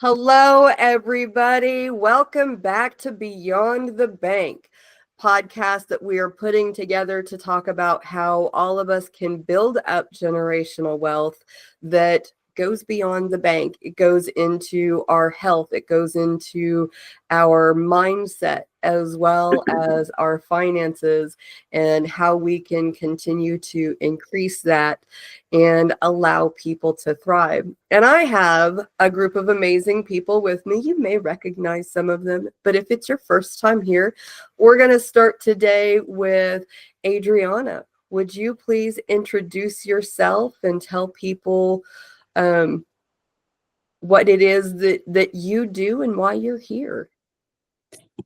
Hello, everybody. Welcome back to Beyond the Bank, podcast that we are putting together to talk about how all of us can build up generational wealth that goes beyond the bank. It goes into our health. It goes into our mindset as well as our finances and how we can continue to increase that and allow people to thrive. And I have a group of amazing people with me. You may recognize some of them, but if it's your first time here, we're going to start today with Adriana. Would you please introduce yourself and tell people what it is that you do and why you're here?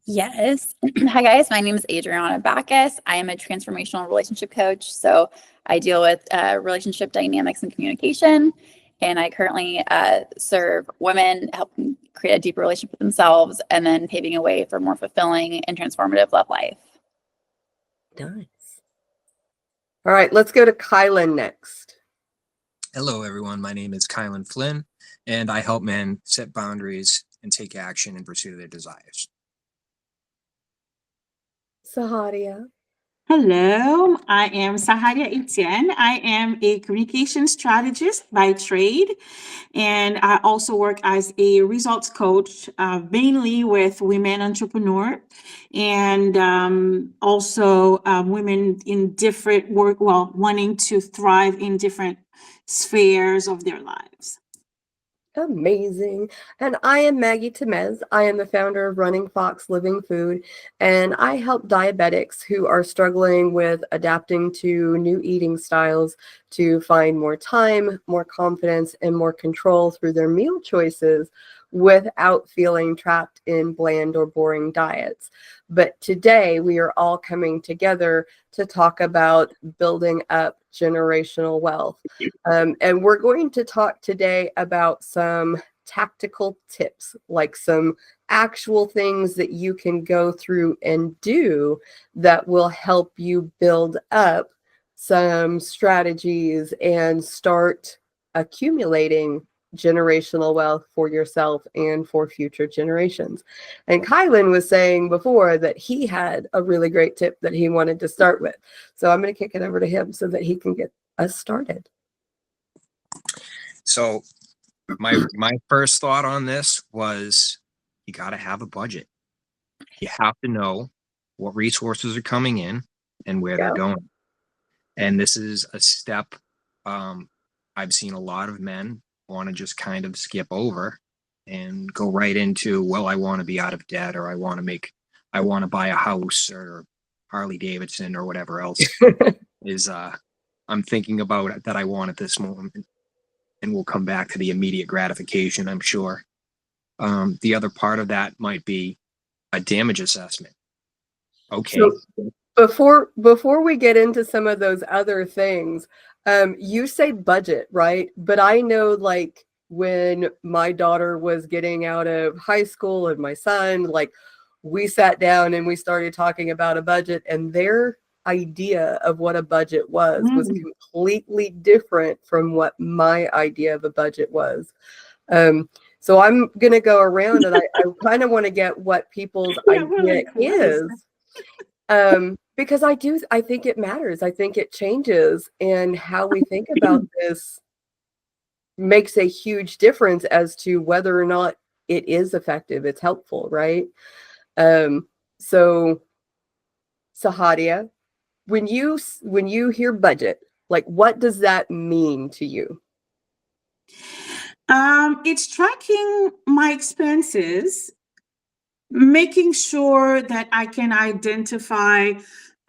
Yes. Hi, guys. My name is Adriana Bacchus. I am a transformational relationship coach. So I deal with relationship dynamics and communication. And I currently serve women, helping create a deeper relationship with themselves, and then paving a way for more fulfilling and transformative love life. Nice. All right, let's go to Kylan next. Hello, everyone. My name is Kylan Flynn, and I help men set boundaries and take action in pursuit of their desires. Sahadia. Hello, I am Sahadia Etienne. I am a communication strategist by trade, and I also work as a results coach, mainly with women entrepreneurs and also women in different work, wanting to thrive in different spheres of their lives. Amazing. And I am Maggie Temez. I am the founder of Running Fox Living Food, and I help diabetics who are struggling with adapting to new eating styles to find more time, more confidence, and more control through their meal choices without feeling trapped in bland or boring diets. But today we are all coming together to talk about building up generational wealth. And we're going to talk today about some tactical tips, like some actual things that you can go through and do that will help you build up some strategies and start accumulating generational wealth for yourself and for future generations. And Kylan was saying before that he had a really great tip that he wanted to start with. So I'm going to kick it over to him so that he can get us started. So my first thought on this was you got to have a budget. You have to know what resources are coming in and where they're going. And this is a step I've seen a lot of men want to just kind of skip over and go right into, well, I want to be out of debt, or I want to buy a house or Harley Davidson or whatever else is I'm thinking about that I want at this moment. And we'll come back to the immediate gratification, I'm sure. The other part of that might be a damage assessment. Okay. So before we get into some of those other things, you say budget, right? But I know, like, when my daughter was getting out of high school and my son, like, we sat down and we started talking about a budget, and their idea of what a budget was completely different from what my idea of a budget was. So I'm going to go around and I kind of want to get what people's idea is. Because I think it matters. I think it changes, and how we think about this makes a huge difference as to whether or not it is effective. It's helpful, right? So Sahadia, when you hear budget, like, what does that mean to you? It's tracking my expenses, making sure that I can identify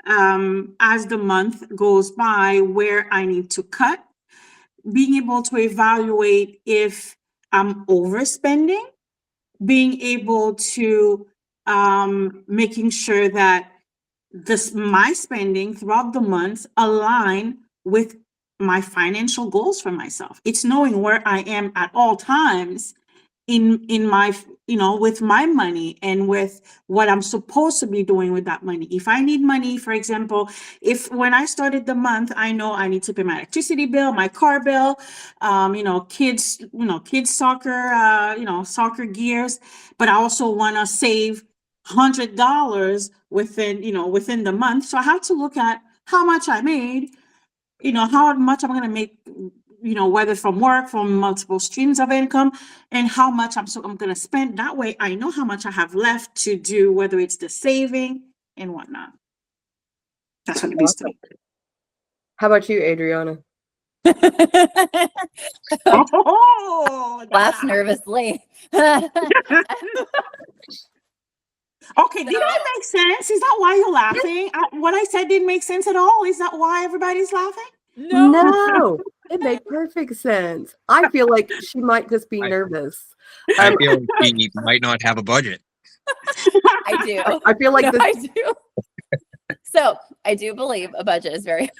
as the month goes by where I need to cut, being able to evaluate if I'm overspending, being able to making sure that my spending throughout the month align with my financial goals for myself. It's knowing where I am at all times in my with my money and with what I'm supposed to be doing with that money. If I need money, for example, if when I started the month, I know I need to pay my electricity bill, my car bill, kids soccer, soccer gears, but I also want to save $100 within the month. So I have to look at how much I made, how much I'm going to make, whether from work, from multiple streams of income, and how much I'm going to spend. That way I know how much I have left to do, whether it's the saving and whatnot. That's what it means to me. How about you, Adriana? Oh, Laughs nervously. Okay, did that make sense? Is that why you're laughing? What I said didn't make sense at all. Is that why everybody's laughing? No, it made perfect sense. I feel like she might just be nervous. I feel like he might not have a budget. I do. I feel like I do. So I do believe a budget is very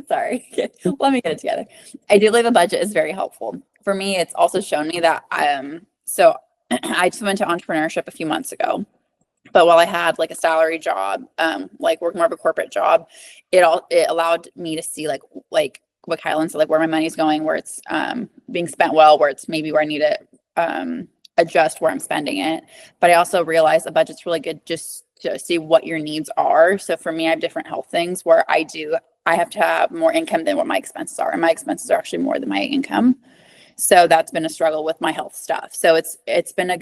sorry. Okay. Let me get it together. I do believe a budget is very helpful. For me, it's also shown me that so I just went to entrepreneurship a few months ago. But while I had like a salary job, like working more of a corporate job, it allowed me to see like what Kylan said, like where my money's going, where it's being spent well, where it's maybe where I need to adjust where I'm spending it. But I also realized a budget's really good just to see what your needs are. So for me, I have different health things where I have to have more income than what my expenses are. And my expenses are actually more than my income. So that's been a struggle with my health stuff. So it's been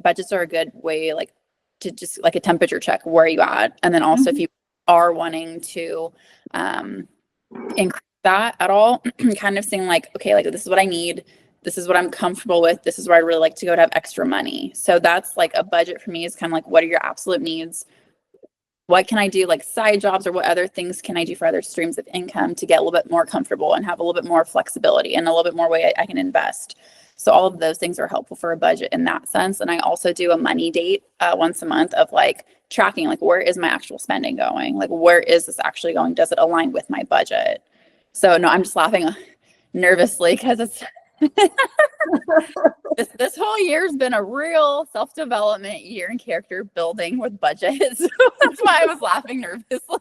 budgets are a good way, like to just like a temperature check, where are you at? And then also if you are wanting to increase that at all, kind of saying like, okay, like this is what I need. This is what I'm comfortable with. This is where I really like to go to have extra money. So that's like a budget for me is kind of like, what are your absolute needs? What can I do, like side jobs, or what other things can I do for other streams of income to get a little bit more comfortable and have a little bit more flexibility and a little bit more way I can invest. So all of those things are helpful for a budget in that sense. And I also do a money date once a month of like tracking, like where is my actual spending going? Like where is this actually going? Does it align with my budget? So no, I'm just laughing nervously because it's this whole year's been a real self-development year and character building with budgets. That's why I was laughing nervously.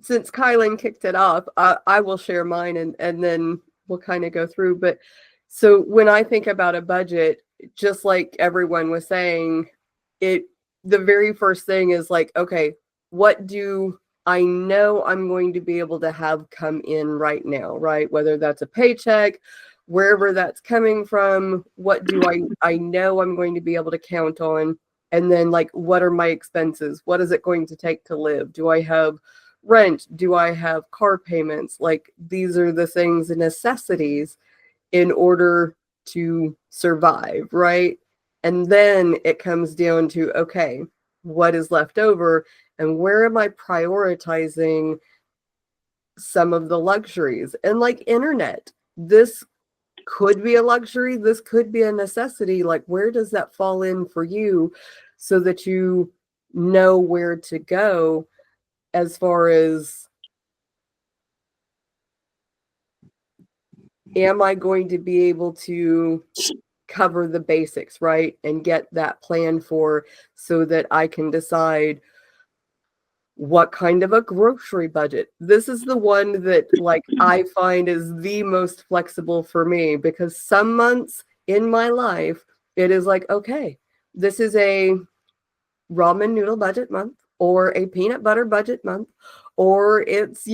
Since Kylan kicked it off, I will share mine and then we'll kind of go through. But so when I think about a budget, just like everyone was saying, the very first thing is like, okay, what do I know I'm going to be able to have come in right now, right? Whether that's a paycheck, wherever that's coming from, what do I know I'm going to be able to count on? And then like, what are my expenses? What is it going to take to live? Do I have rent? Do I have car payments? Like these are the things, the necessities in order to survive, right? And then it comes down to, okay, what is left over and where am I prioritizing some of the luxuries? And like internet, this could be a luxury, this could be a necessity. Like where does that fall in for you so that you know where to go as far as, am I going to be able to cover the basics, right? And get that plan for so that I can decide what kind of a grocery budget. This is the one that like I find is the most flexible for me, because some months in my life, it is like, okay, this is a ramen noodle budget month or a peanut butter budget month, or it's,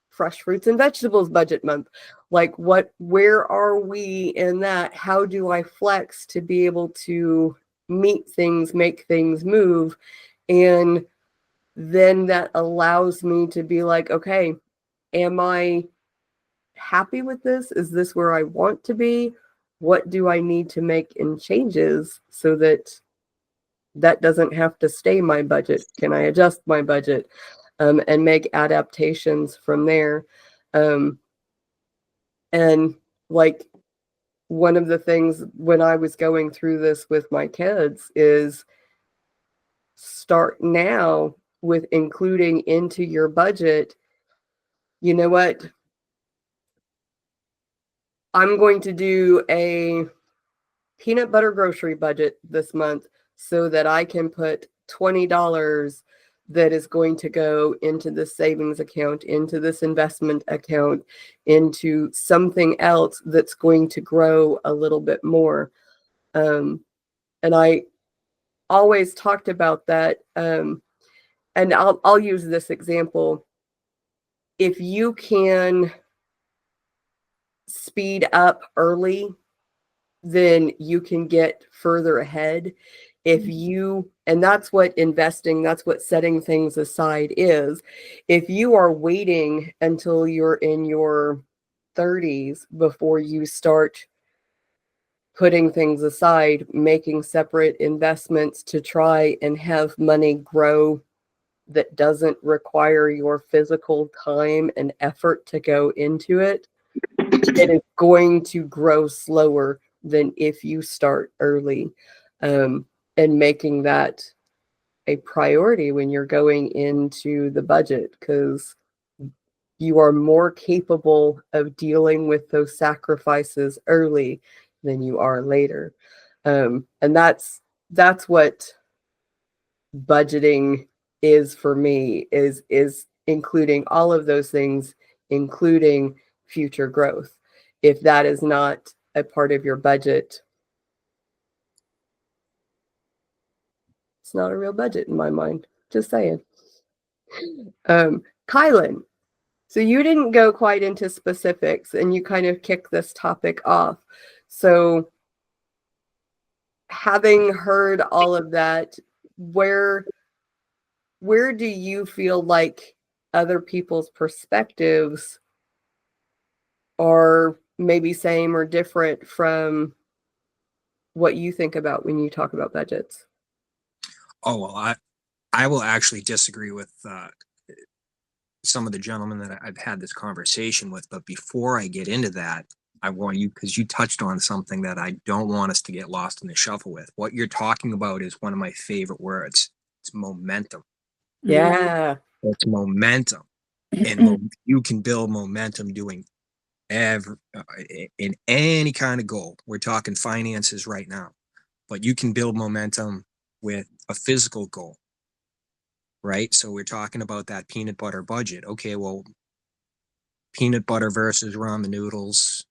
fresh fruits and vegetables budget month. Like where are we in that? How do I flex to be able to meet things, make things move? And then that allows me to be like, okay, am I happy with this? Is this where I want to be? What do I need to make in changes so that that doesn't have to stay my budget? Can I adjust my budget and make adaptations from there? And like one of the things when I was going through this with my kids is start now with including into your budget, you know what? I'm going to do a peanut butter grocery budget this month so that I can put $20 that is going to go into this savings account, into this investment account, into something else that's going to grow a little bit more. And I always talked about that. And I'll use this example. If you can speed up early, then you can get further ahead. If you, and that's what investing, that's what setting things aside is. If you are waiting until you're in your 30s before you start putting things aside, making separate investments to try and have money grow that doesn't require your physical time and effort to go into it, it is going to grow slower than if you start early. And making that a priority when you're going into the budget, because you are more capable of dealing with those sacrifices early than you are later. And that's what budgeting is for me, is including all of those things, including future growth. If that is not a part of your budget, it's not a real budget in my mind. Just saying. Kylan, so you didn't go quite into specifics and you kind of kicked this topic off. So having heard all of that, where do you feel like other people's perspectives are maybe same or different from what you think about when you talk about budgets? Oh, well, I will actually disagree with some of the gentlemen that I've had this conversation with. But before I get into that, I want you, because you touched on something that I don't want us to get lost in the shuffle with. What you're talking about is one of my favorite words. It's momentum. Yeah. It's momentum. And you can build momentum doing in any kind of goal. We're talking finances right now, but you can build momentum with a physical goal, right? So we're talking about that peanut butter budget. Okay, well, peanut butter versus ramen noodles,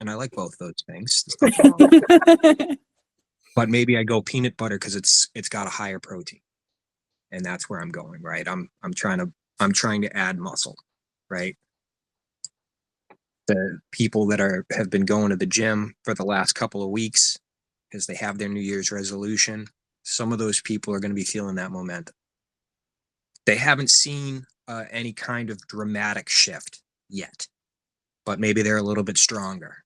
and I like both those things. But maybe I go peanut butter because it's got a higher protein, and that's where I'm going, right? I'm trying to add muscle, right? The people that have been going to the gym for the last couple of weeks because they have their New Year's resolution, some of those people are going to be feeling that momentum. They haven't seen any kind of dramatic shift yet, but maybe they're a little bit stronger.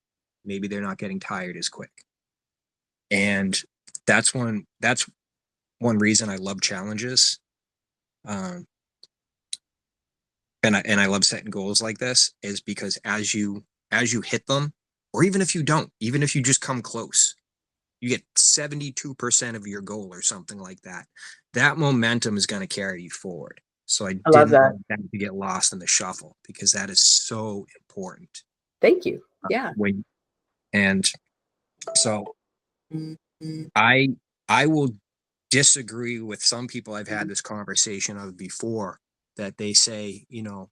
Maybe they're not getting tired as quick. And that's one reason I love challenges. And I love setting goals like this, is because as you hit them, or even if you don't, even if you just come close, you get 72% of your goal or something like that. That momentum is going to carry you forward. So I love didn't that. want that to get lost in the shuffle, because that is so important. Thank you. Yeah. And so I will disagree with some people I've had this conversation of before, that they say, you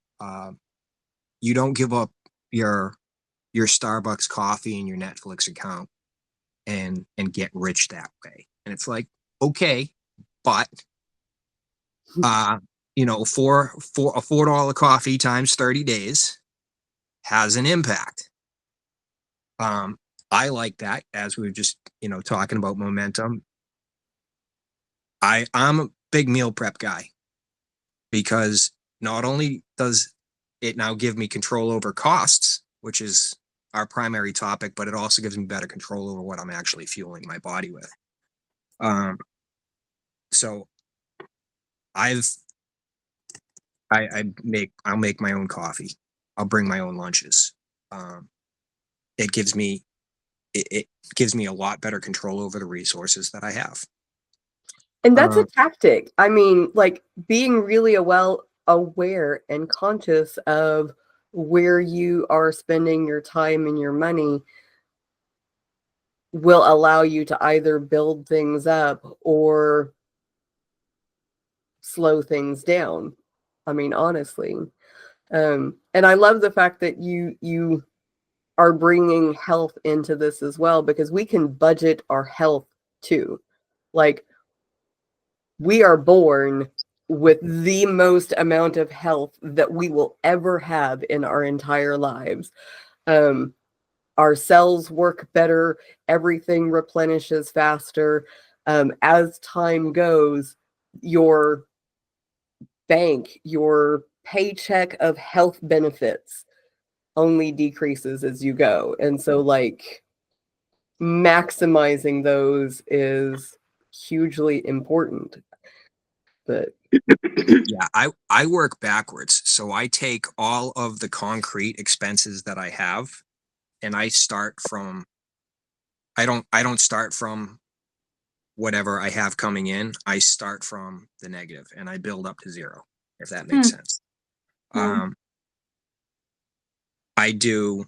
don't give up your Starbucks coffee and your Netflix account and get rich that way. And it's like, okay, but for a $4 coffee times 30 days has an impact. I like that, as we were just talking about momentum. I'm a big meal prep guy, because not only does it now give me control over costs, which is our primary topic, but it also gives me better control over what I'm actually fueling my body with. So I'll make my own coffee. I'll bring my own lunches. It gives me a lot better control over the resources that I have. And that's a tactic. I mean, like, being really aware and conscious of where you are spending your time and your money will allow you to either build things up or slow things down. I mean, honestly. And I love the fact that you are bringing health into this as well, because we can budget our health too. Like, we are born with the most amount of health that we will ever have in our entire lives. Our cells work better, everything replenishes faster. As time goes, your bank, your paycheck of health benefits only decreases as you go. And so, like, maximizing those is hugely important. But Yeah, I work backwards. So I take all of the concrete expenses that I have and I start from I don't start from whatever I have coming in. I start from the negative and I build up to zero, if that makes sense. Hmm. I do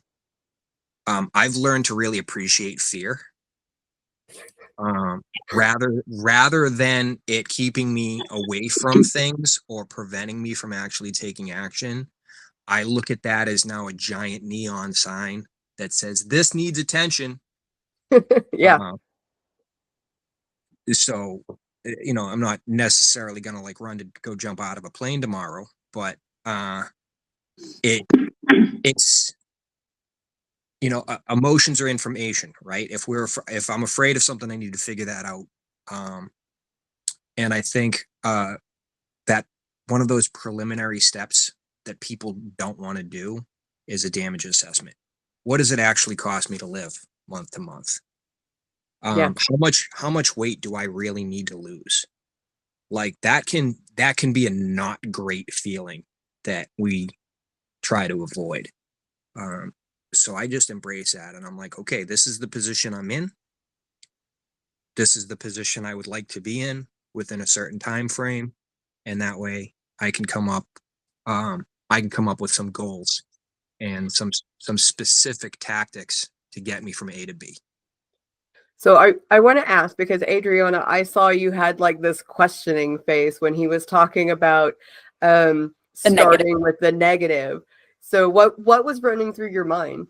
I've learned to really appreciate fear. Rather than it keeping me away from things or preventing me from actually taking action, I look at that as now a giant neon sign that says this needs attention. yeah. So, you know, I'm not necessarily gonna like run to go jump out of a plane tomorrow, but it's you know, emotions are information, right? If I'm afraid of something, I need to figure that out. And I think that one of those preliminary steps that people don't want to do is a damage assessment. What does it actually cost me to live month to month? Yeah. How much weight do I really need to lose? Like that can be a not great feeling that we try to avoid. So I just embrace that and I'm like, okay, this is the position I'm in. This is the position I would like to be in within a certain time frame. And that way I can come up with some goals and some specific tactics to get me from A to B. So I want to ask, because Adriana, I saw you had like this questioning face when he was talking about starting with the negative. So what was running through your mind?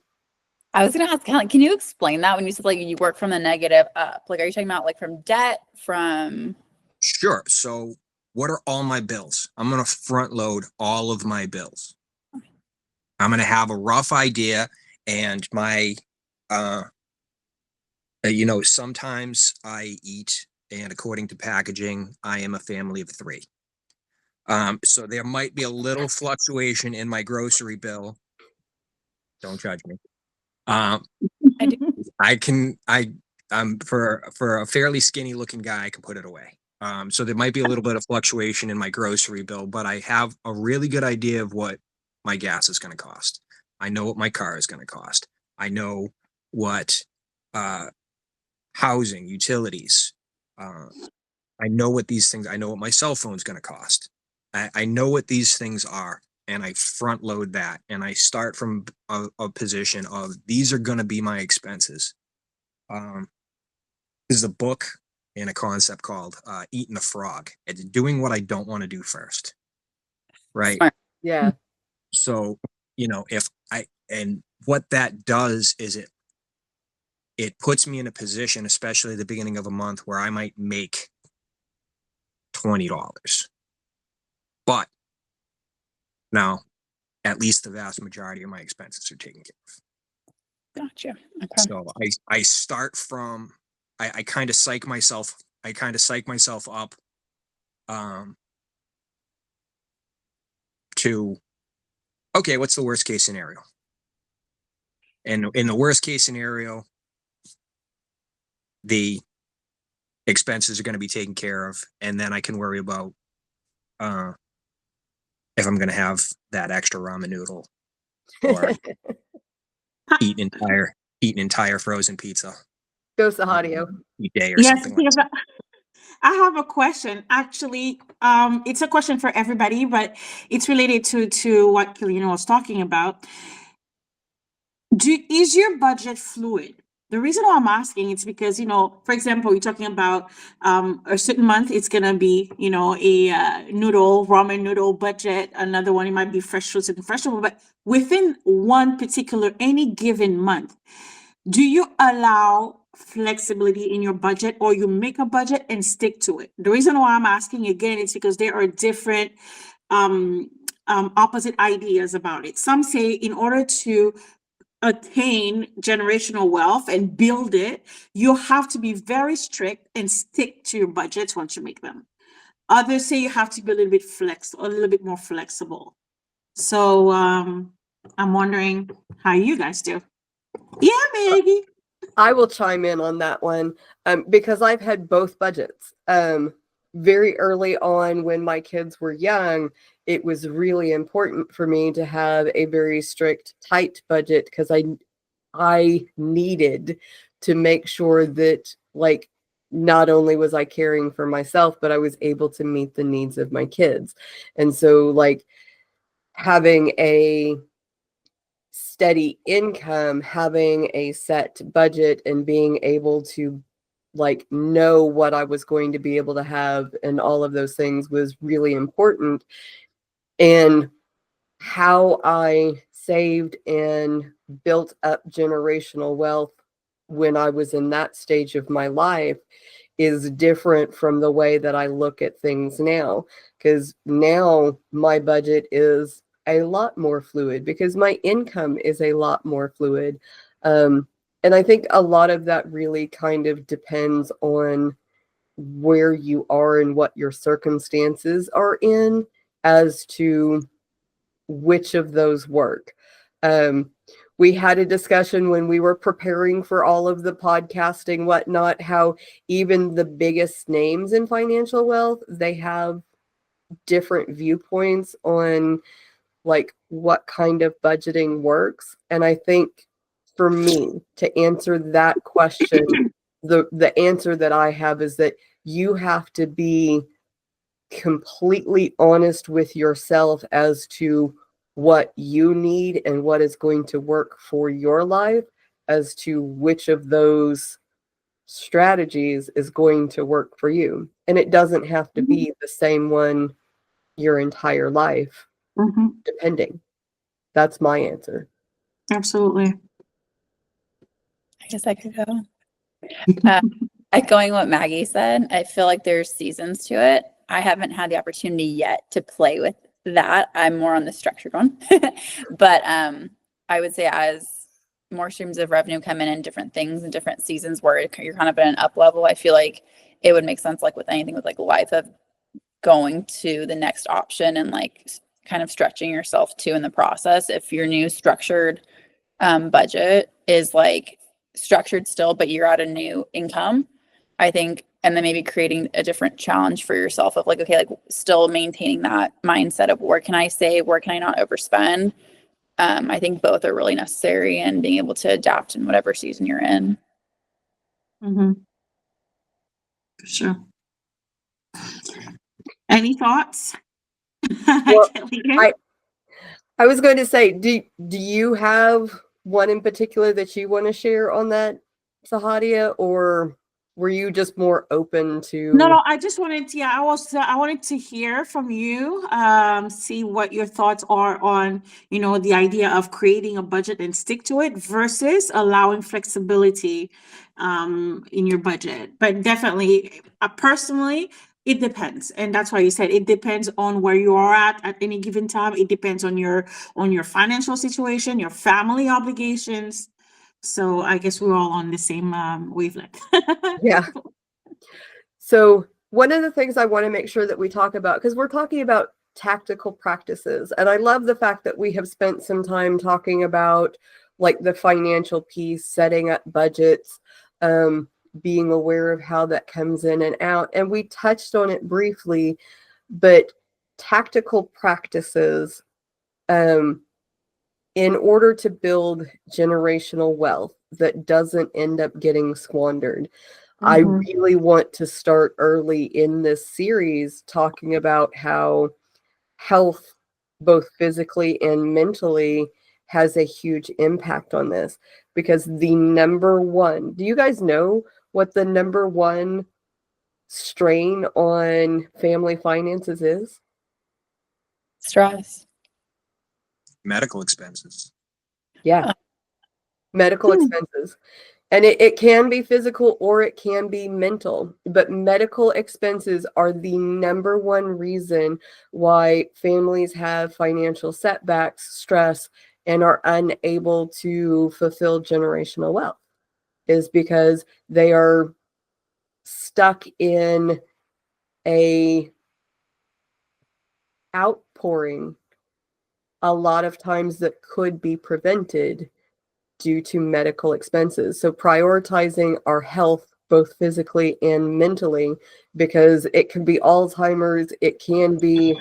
I was gonna ask, can you explain that when you said like you work from the negative up? Like, are you talking about like from debt, from? Sure. So what are all my bills? I'm going to front load all of my bills. I'm going to have a rough idea and my, you know, sometimes I eat and according to packaging, I am a family of 3. So there might be a little fluctuation in my grocery bill. Don't judge me. I do. For a fairly skinny looking guy, I can put it away. So there might be a little bit of fluctuation in my grocery bill, but I have a really good idea of what my gas is going to cost. I know what my car is going to cost. I know what housing, utilities. I know what these things. I know what my cell phone is going to cost. I know what these things are, and I front load that, and I start from a position of these are going to be my expenses. This is a book and a concept called Eating the Frog. It's doing what I don't want to do first. Right. Smart. Yeah. So, you know, and what that does is it puts me in a position, especially at the beginning of a month, where I might make $20. But now, at least the vast majority of my expenses are taken care of. Gotcha. Okay. So I start from I kind of psych myself up to okay, what's the worst case scenario? And in the worst case scenario, the expenses are going to be taken care of, and then I can worry about if I'm going to have that extra ramen noodle or eat an entire frozen pizza Go Sahadio. each day or Yes, something like that. I have a question. Actually, it's a question for everybody, but it's related to what Killian was talking about. Is your budget fluid? The reason why I'm asking it's because, for example, you're talking about a certain month, it's gonna be, a ramen noodle budget. Another one, it might be fresh fruits and vegetable. But within one particular, any given month, do you allow flexibility in your budget, or you make a budget and stick to it? The reason why I'm asking again is because there are different opposite ideas about it. Some say in order to attain generational wealth and build it, you have to be very strict and stick to your budgets once you make them. Others say you have to be a little bit more flexible. So I'm wondering how you guys do. Yeah, Maggie. I will chime in on that one because I've had both budgets. Very early on when my kids were young, it was really important for me to have a very strict, tight budget because I needed to make sure that, like, not only was I caring for myself, but I was able to meet the needs of my kids. And so, like, having a steady income, having a set budget, and being able to, like, know what I was going to be able to have and all of those things was really important. And how I saved and built up generational wealth when I was in that stage of my life is different from the way that I look at things now. Because now my budget is a lot more fluid because my income is a lot more fluid. And I think a lot of that really kind of depends on where you are and what your circumstances are in as to which of those work. We had a discussion when we were preparing for all of the podcasting, whatnot, how even the biggest names in financial wealth, they have different viewpoints on, like, what kind of budgeting works. And I think for me to answer that question, the answer that I have is that you have to be completely honest with yourself as to what you need and what is going to work for your life, as to which of those strategies is going to work for you. And it doesn't have to be the same one your entire life, depending. That's my answer. Absolutely. I guess I could go. Echoing what Maggie said, I feel like there's seasons to it. I haven't had the opportunity yet to play with that. I'm more on the structured one. But I would say as more streams of revenue come in different things and different seasons where you're kind of at an up level, I feel like it would make sense, like with anything with like life, of going to the next option and like kind of stretching yourself too in the process. If your new structured budget is like structured still, but you're at a new income, I think, and then maybe creating a different challenge for yourself of like, okay, like still maintaining that mindset of where can I save, where can I not overspend? I think both are really necessary, and being able to adapt in whatever season you're in. For sure. Any thoughts? Well, I was going to say, do you have one in particular that you want to share on that, Sahadia, or were you just more open to? No, I just wanted to, I wanted to hear from you, see what your thoughts are on, the idea of creating a budget and stick to it versus allowing flexibility in your budget. But definitely, personally, it depends. And that's why you said it depends on where you are at any given time. It depends on your financial situation, your family obligations. So I guess we're all on the same wavelength. Yeah. So one of the things I want to make sure that we talk about, because we're talking about tactical practices, and I love the fact that we have spent some time talking about like the financial piece, setting up budgets, being aware of how that comes in and out. And we touched on it briefly, but tactical practices, in order to build generational wealth that doesn't end up getting squandered, I Mhm. really want to start early in this series talking about how health, both physically and mentally, has a huge impact on this. Because the number one, do you guys know what the number one strain on family finances is? Stress. Medical expenses. Yeah, Huh. medical Hmm. expenses. And it can be physical or it can be mental, but medical expenses are the number one reason why families have financial setbacks, stress, and are unable to fulfill generational wealth, is because they are stuck in a outpouring a lot of times that could be prevented due to medical expenses. So prioritizing our health, both physically and mentally, because it can be Alzheimer's, it can be,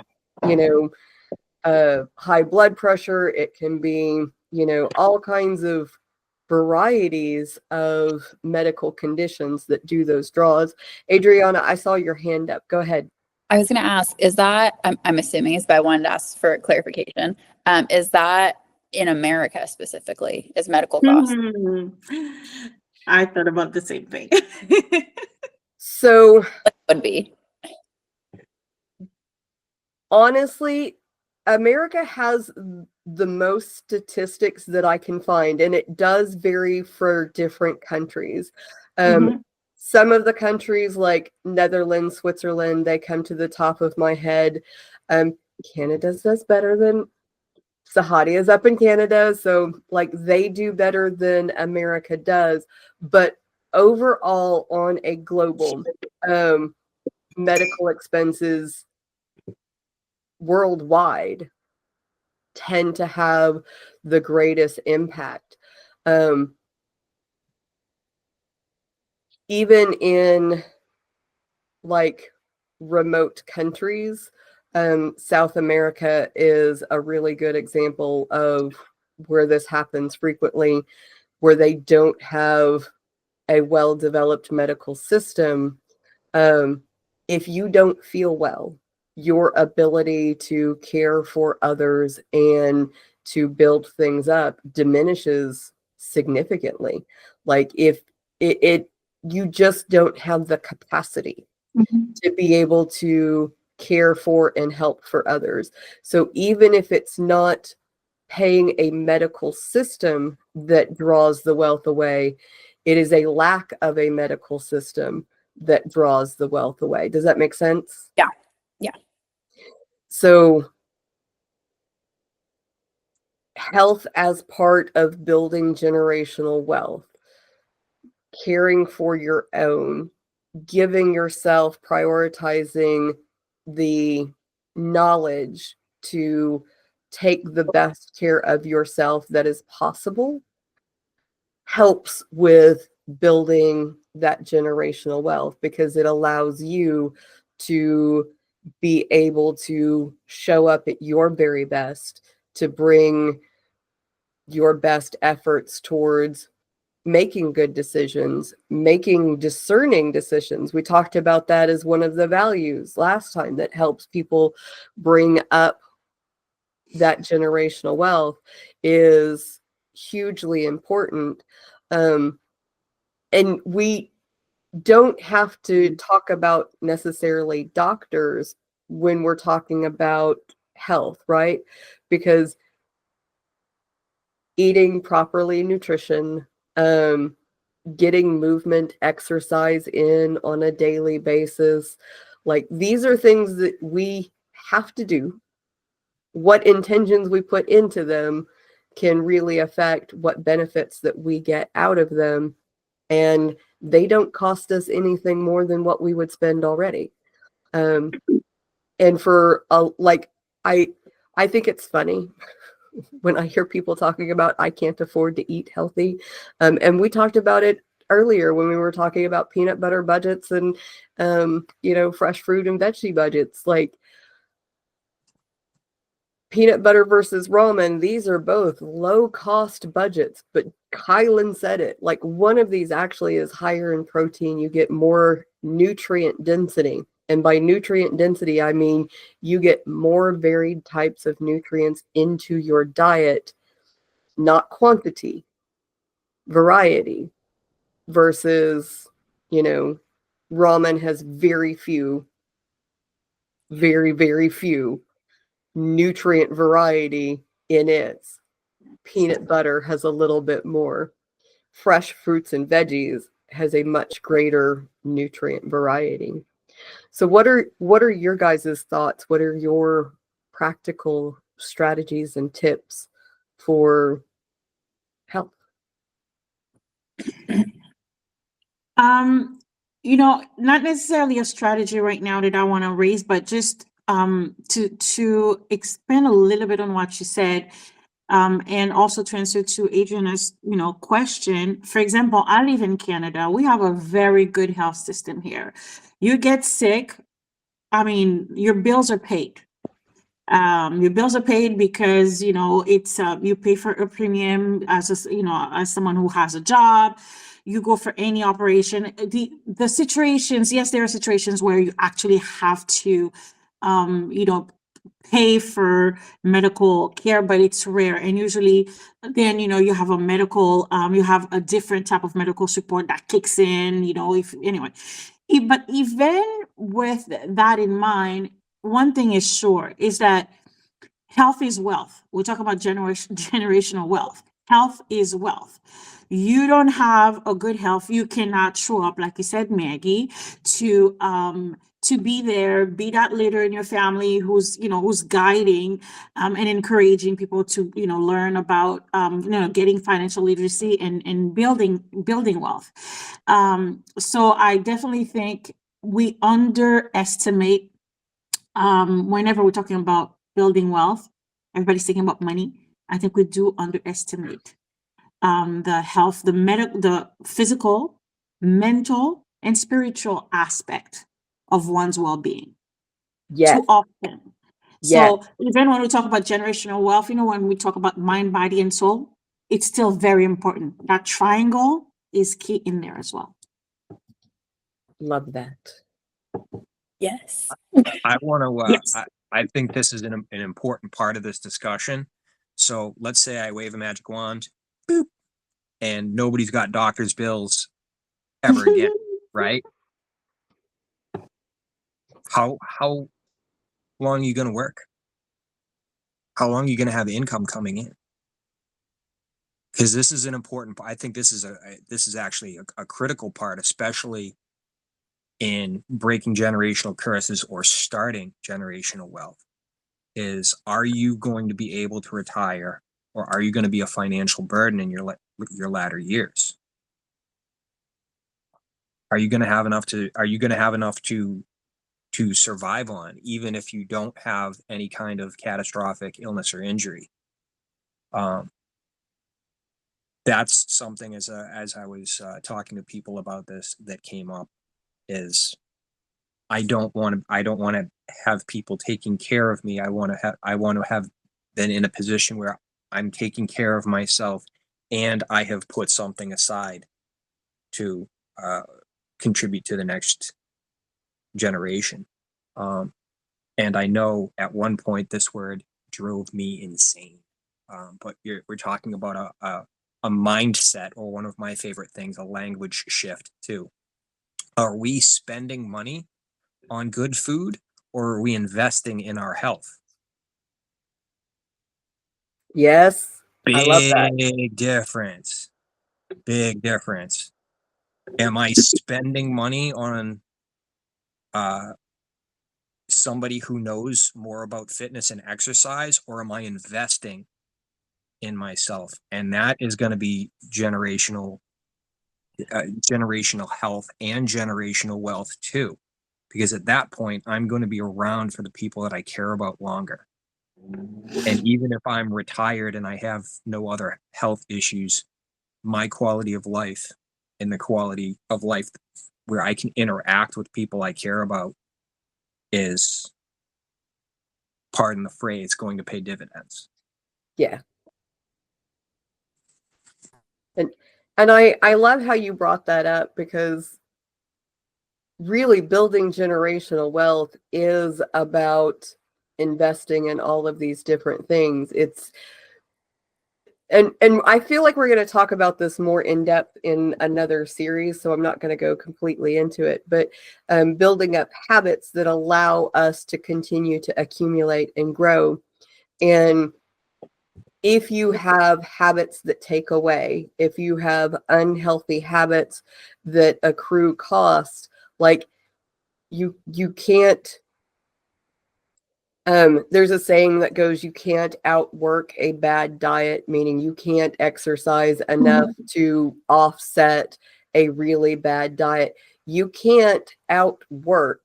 you know, high blood pressure, it can be, you know, all kinds of varieties of medical conditions that do those draws. Adriana, I saw your hand up. Go ahead. I was going to ask, is that, I'm assuming is, but I wanted to ask for clarification. Is that in America specifically, is medical costs? Hmm. I thought about the same thing. So Would be. honestly, America has the most statistics that I can find, and it does vary for different countries. Mhm. Some of the countries like Netherlands, Switzerland, they come to the top of my head. Canada does better than Sahadi is up in Canada, so like they do better than America does. But overall, on a global, medical expenses worldwide tend to have the greatest impact. Um, Even in like remote countries, South America is a really good example of where this happens frequently, where they don't have a well-developed medical system. If you don't feel well, your ability to care for others and to build things up diminishes significantly. Like if it you just don't have the capacity Mhm. to be able to care for and help for others. So even if it's not paying a medical system that draws the wealth away, it is a lack of a medical system that draws the wealth away. Does that make sense? Yeah. Yeah. So health as part of building generational wealth, caring for your own, giving yourself, prioritizing the knowledge to take the best care of yourself that is possible helps with building that generational wealth, because it allows you to be able to show up at your very best, to bring your best efforts towards making good decisions, making discerning decisions. We talked about that as one of the values last time that helps people bring up that generational wealth, is hugely important. Um, and we don't have to talk about necessarily doctors when we're talking about health, right? Because eating properly, nutrition, getting movement, exercise in on a daily basis, like these are things that we have to do. What intentions we put into them can really affect what benefits that we get out of them. And they don't cost us anything more than what we would spend already. And for like, I I think it's funny when I hear people talking about I can't afford to eat healthy. And we talked about it earlier when we were talking about peanut butter budgets and fresh fruit and veggie budgets. Like peanut butter versus ramen, these are both low cost budgets, but Kylan said it, like one of these actually is higher in protein. You get more nutrient density. And by nutrient density, I mean you get more varied types of nutrients into your diet, not quantity, variety, versus, ramen has very few, very few nutrient variety in it. Peanut butter has a little bit more. Fresh fruits and veggies has a much greater nutrient variety. So what are your guys' thoughts? What are your practical strategies and tips for health? Not necessarily a strategy right now that I want to raise, but just to expand a little bit on what you said, and also to answer to Adriana's, question. For example, I live in Canada. We have a very good health system here. You get sick, I mean, your bills are paid. Your bills are paid because it's you pay for a premium as someone who has a job. You go for any operation. The situations, yes, there are situations where you actually have to pay for medical care, but it's rare. And usually then you have a medical you have a different type of medical support that kicks in, but even with that in mind, one thing is sure is that health is wealth. We talk about generational wealth. Health is wealth. You don't have a good health, you cannot show up, like you said, Maggie, to be there, be that leader in your family who's guiding and encouraging people to learn about getting financial literacy and building wealth. So I definitely think we underestimate whenever we're talking about building wealth. Everybody's thinking about money. I think we do underestimate the health, the physical, mental, and spiritual aspect of one's well-being. Yes. Too often. Yes. So even when we talk about generational wealth, when we talk about mind, body, and soul, it's still very important. That triangle is key in there as well. Love that. Yes. I want to, Yes. I think this is an important part of this discussion. So let's say I wave a magic wand, boop, and nobody's got doctor's bills ever again, right? How long are you going to work? How long are you going to have income coming in? Because this is an important, I think this is actually a critical part, especially in breaking generational curses or starting generational wealth. Is, are you going to be able to retire, or are you going to be a financial burden in your latter years? Are you going to have enough to survive on, even if you don't have any kind of catastrophic illness or injury? That's something, as I was talking to people about this, that came up, is I don't want to have people taking care of me. I want to have been in a position where I'm taking care of myself, and I have put something aside to contribute to the next generation. And I know at one point this word drove me insane. But we're talking about a mindset, or one of my favorite things, a language shift too. Are we spending money on good food, or are we investing in our health? Yes. I love that. Big difference. Big difference. Am I spending money on somebody who knows more about fitness and exercise, or am I investing in myself? And that is going to be generational health and generational wealth too, because at that point I'm going to be around for the people that I care about longer. And even if I'm retired and I have no other health issues, my quality of life and the quality of life where I can interact with people I care about is pardon the phrase, going to pay dividends. Yeah. And I love how you brought that up, because really building generational wealth is about investing in all of these different things. And I feel like we're going to talk about this more in depth in another series, so I'm not going to go completely into it, but building up habits that allow us to continue to accumulate and grow. And if you have habits that take away, if you have unhealthy habits that accrue costs, like you can't, there's a saying that goes, you can't outwork a bad diet, meaning you can't exercise enough to offset a really bad diet. You can't outwork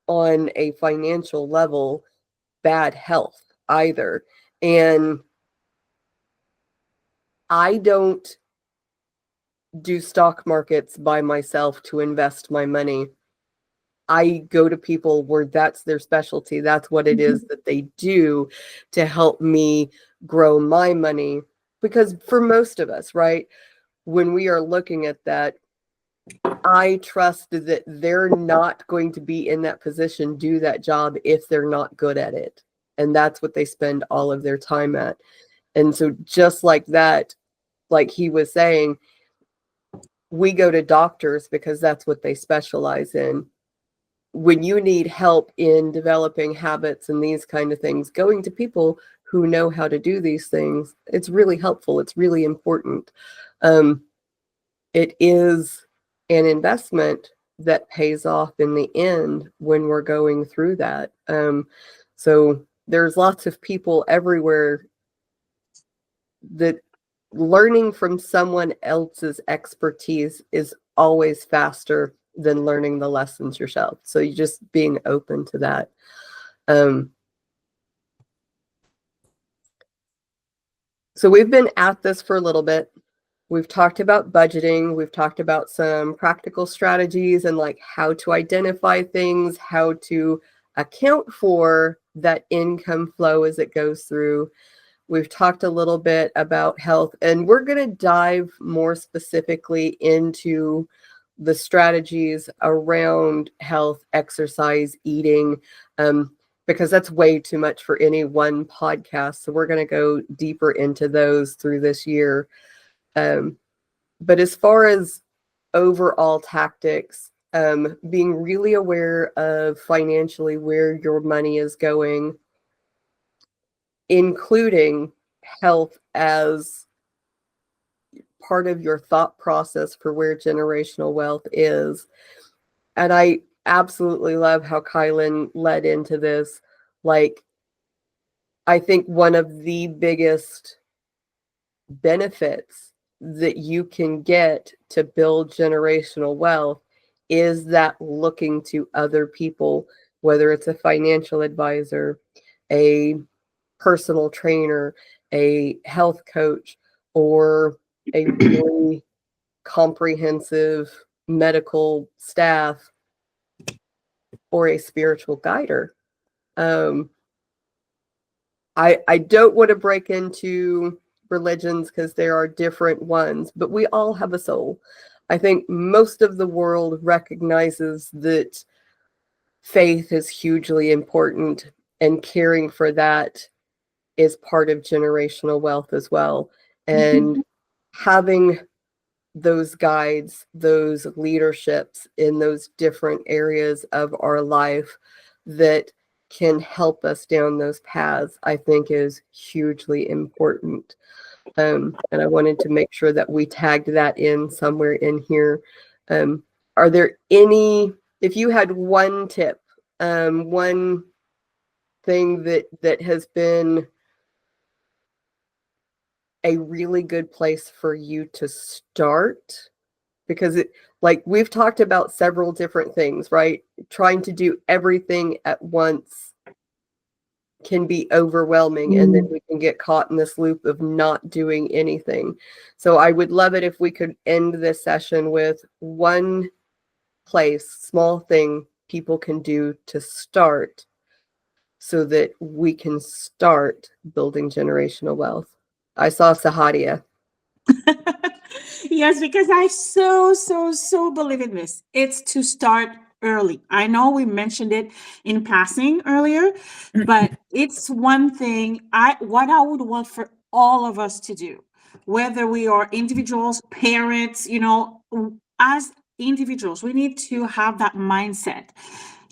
on a financial level bad health either. And I don't do stock markets by myself to invest my money. I go to people where that's their specialty. That's what it is that they do to help me grow my money. Because for most of us, right, when we are looking at that, I trust that they're not going to be in that position, do that job, if they're not good at it. And that's what they spend all of their time at. And so just like that, like he was saying, we go to doctors because that's what they specialize in. When you need help in developing habits and these kind of things, going to people who know how to do these things, it's really helpful. It's really important. It is an investment that pays off in the end when we're going through that. So there's lots of people everywhere that learning from someone else's expertise is always faster than learning the lessons yourself. So you just being open to that. So we've been at this for a little bit. We've talked about budgeting. We've talked about some practical strategies and like how to identify things, how to account for that income flow as it goes through. We've talked a little bit about health, and we're going to dive more specifically into the strategies around health, exercise, eating, because that's way too much for any one podcast. So we're going to go deeper into those through this year. But as far as overall tactics, being really aware of financially where your money is going, including health as part of your thought process for where generational wealth is. And I absolutely love how Kylan led into this. Like, I think one of the biggest benefits that you can get to build generational wealth is that looking to other people, whether it's a financial advisor, a personal trainer, a health coach, or a really comprehensive medical staff, or a spiritual guider. I don't want to break into religions because there are different ones, but we all have a soul. I think most of the world recognizes that faith is hugely important, and caring for that is part of generational wealth as well. And having those guides, those leaderships in those different areas of our life that can help us down those paths, I think is hugely important. And I wanted to make sure that we tagged that in somewhere in here. Are there any, if you had one tip, one thing that has been a really good place for you to start? Because it, like we've talked about several different things, right? Trying to do everything at once can be overwhelming, and then we can get caught in this loop of not doing anything. So I would love it if we could end this session with one place, small thing people can do to start so that we can start building generational wealth. I saw Sahadia. Yes, because I so believe in this. It's to start early. I know we mentioned it in passing earlier, but it's one thing what I would want for all of us to do, whether we are individuals, parents, as individuals, we need to have that mindset.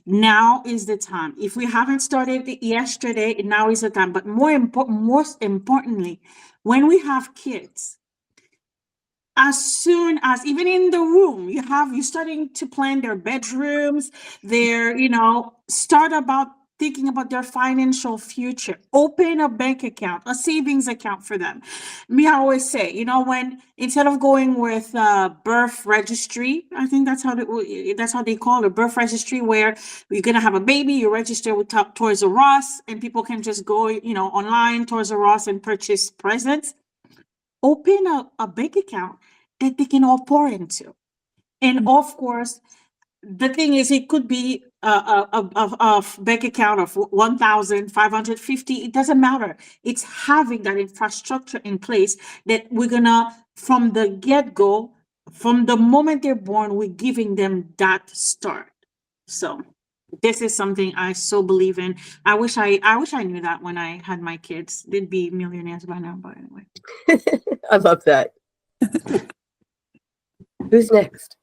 Now is the time. If we haven't started it yesterday, now is the time. But most importantly, when we have kids, as soon as even in the room you're starting to plan their bedrooms, start about thinking about their financial future. Open a bank account, a savings account for them. I always say, when instead of going with birth registry, I think that's how they call it, birth registry, where you're gonna have a baby, you register with Toys R Us, and people can just go, online Toys R Us and purchase presents. Open a bank account that they can all pour into. And of course, the thing is, it could be a bank account of 1,550. It doesn't matter. It's having that infrastructure in place that we're gonna, from the get-go, from the moment they're born, we're giving them that start. So this is something I so believe in. I wish I knew that when I had my kids. They'd be millionaires by now, but anyway. I love that. Who's next?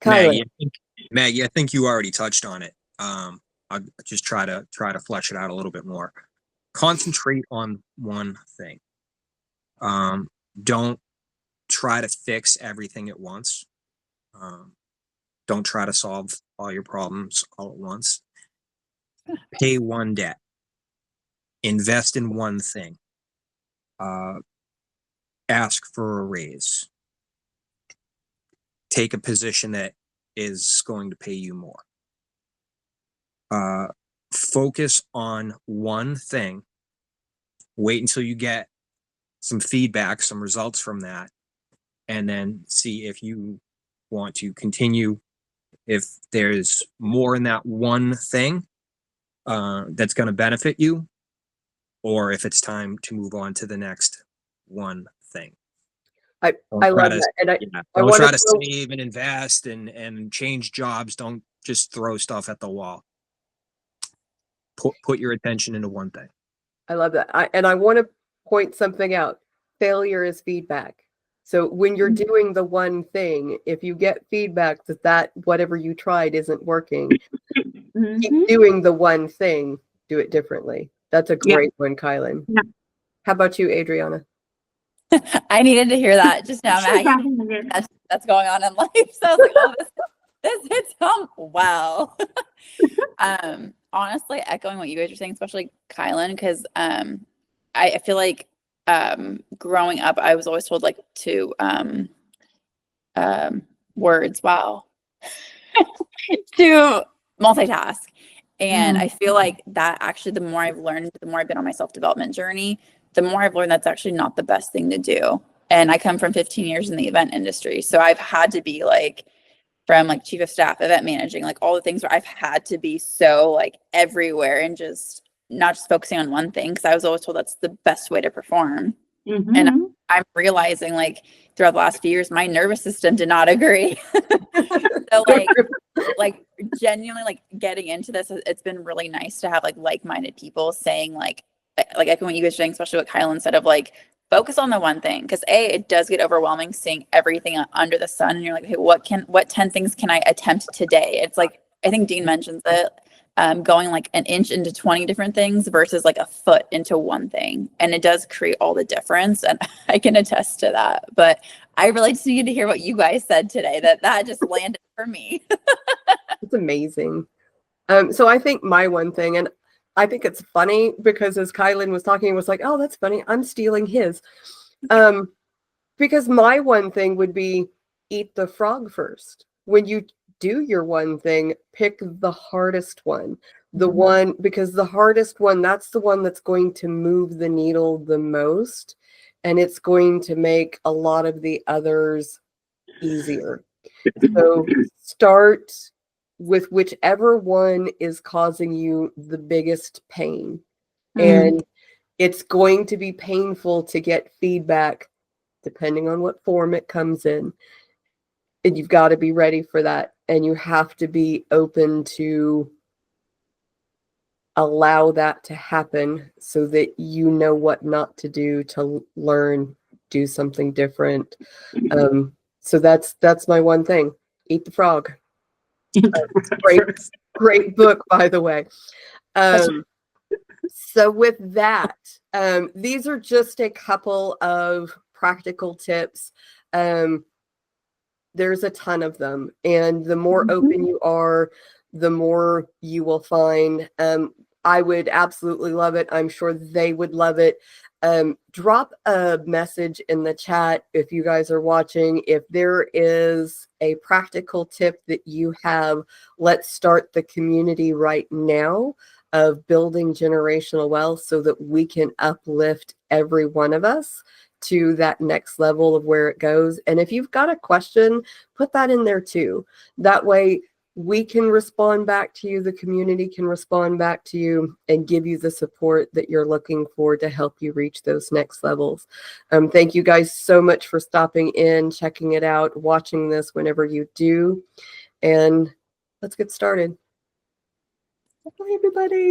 Kylie. Maggie, I think you already touched on it. I'll just try to flesh it out a little bit more. Concentrate on one thing. Don't try to fix everything at once. Don't try to solve all your problems all at once. Pay one debt. Invest in one thing. Ask for a raise. Take a position that is going to pay you more. Focus on one thing. Wait until you get some feedback, some results from that, and then see if you want to continue. If there's more in that one thing that's going to benefit you, or if it's time to move on to the next one thing. I love that. And don't try to save and invest and change jobs. Don't just throw stuff at the wall. Put your attention into one thing. I love that. I want to point something out. Failure is feedback. So when you're doing the one thing, if you get feedback that whatever you tried isn't working, keep doing the one thing, do it differently. That's a great one, Kylan. Yeah. How about you, Adriana? I needed to hear that just now, Maggie. That's going on in life. So I was like, oh, this hits home. Wow. Honestly, echoing what you guys are saying, especially Kylan, because I feel like growing up, I was always told like to words, wow, to multitask. And I feel like that actually, the more I've learned, the more I've been on my self-development journey, the more I've learned that's actually not the best thing to do. And I come from 15 years in the event industry. So I've had to be like, from like chief of staff, event managing, like all the things where I've had to be so like everywhere and just not just focusing on one thing. Cause I was always told that's the best way to perform. And I'm realizing like throughout the last few years, my nervous system did not agree. So like genuinely like getting into this, it's been really nice to have like-minded people saying like echoing what you guys are saying, especially what Kylan said of like, focus on the one thing. Cause it does get overwhelming seeing everything under the sun. And you're like, hey, what 10 things can I attempt today? It's like, I think Dean mentions it, going like an inch into 20 different things versus like a foot into one thing. And it does create all the difference. And I can attest to that, but I really just needed to hear what you guys said today, that just landed for me. It's amazing. So I think my one thing, and I think it's funny because as Kylan was talking, it was like, oh, that's funny. I'm stealing his. Because my one thing would be eat the frog first. When you do your one thing, pick the hardest one. Because the hardest one, that's the one that's going to move the needle the most. And it's going to make a lot of the others easier. So start with whichever one is causing you the biggest pain. Mm. And it's going to be painful to get feedback depending on what form it comes in. And you've got to be ready for that. And you have to be open to allow that to happen so that you know what not to do to learn, do something different. So that's my one thing. Eat the Frog. Great book, by the way. So with that, these are just a couple of practical tips. There's a ton of them, and the more open you are, the more you will find. I would absolutely love it. I'm sure they would love it. Drop a message in the chat if you guys are watching. If there is a practical tip that you have, let's start the community right now of building generational wealth so that we can uplift every one of us to that next level of where it goes. And if you've got a question, put that in there too. That way we can respond back to you, the community can respond back to you and give you the support that you're looking for to help you reach those next levels. Thank you guys so much for stopping in, checking it out, watching this whenever you do. And let's get started. Bye, everybody.